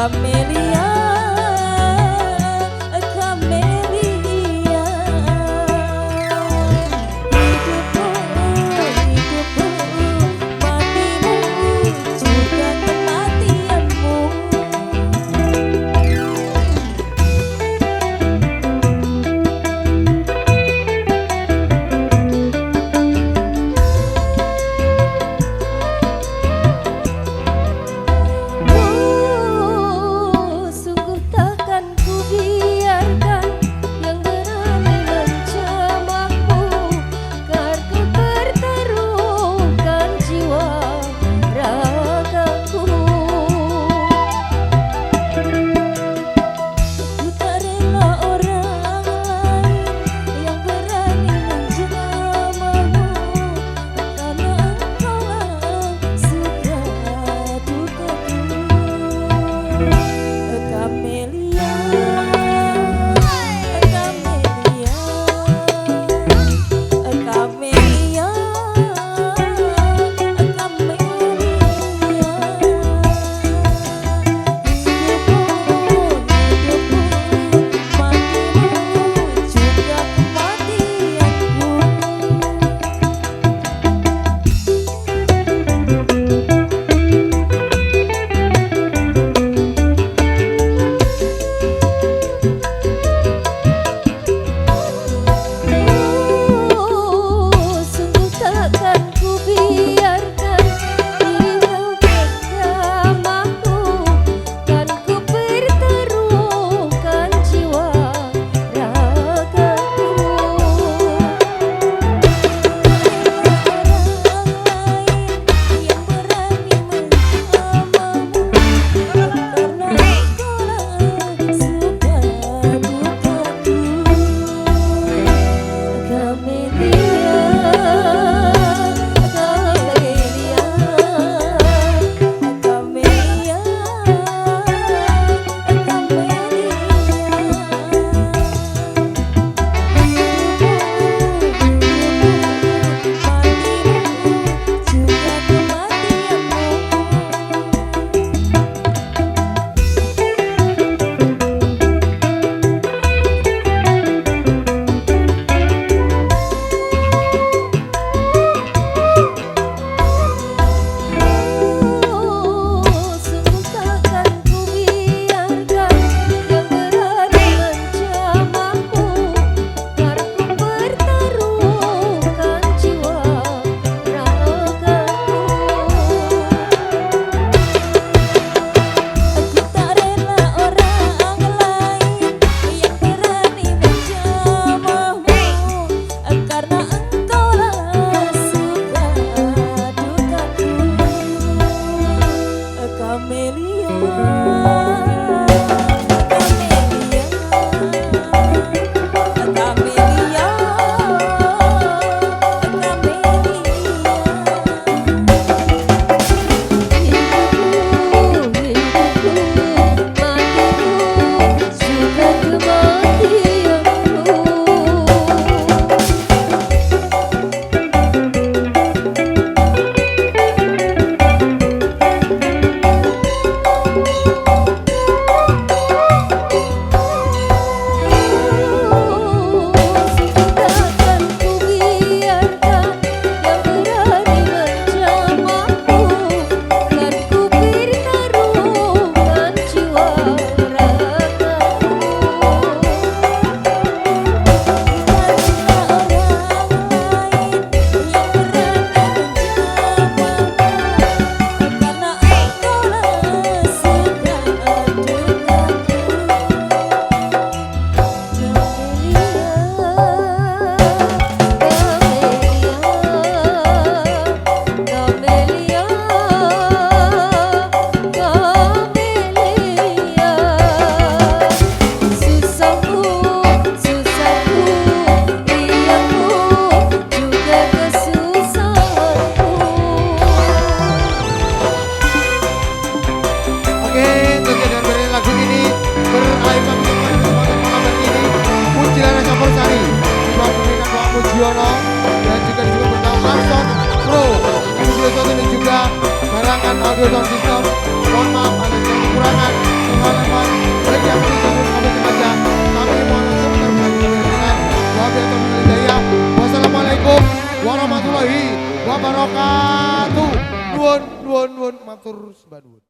Camelia, Camelia, hidupku, hidupku, matimu juga kematianmu. Sungguh takkan ku biarkan yang berani mencamaku, agar ku pertaruhkan jiwa ragaku. Ku tak rela orang lain yang berani menjamamu, karena engkaulah suka dukaku. Camelia, Camelia, Camelia, Camelia, hidupku, matimu juga kematianmu. Sungguh takkan ku biarkan dirimu bersamaku, kan ku pertaruhkan jiwa ragaku. Yang berani menjamamu, karena engkaulah suka dukaku. Camelia, Camelia, Camelia, sungguh takkan ku biarkan yang berani mencamaku, agar ku pertaruhkan jiwa ragaku. Aku tak rela orang lain yang berani menjamamu, karena engkaulah suka dukaku. Camelia, Camelia, Camelia, Camelia, hidupku, matimu juga kematianmu. Takkan ku biarkan yang berani menjamaku, kan ku pertaruhkan jiwa ragaku. Mujiono dan juga disebut bersama Larson Pro Studio Sound ini juga barangan audio sound system. Mohon maaf ada kekurangan. warahmatullahi wabarakatuh. Nuwun nuwun nuwun matur sembah nuwun.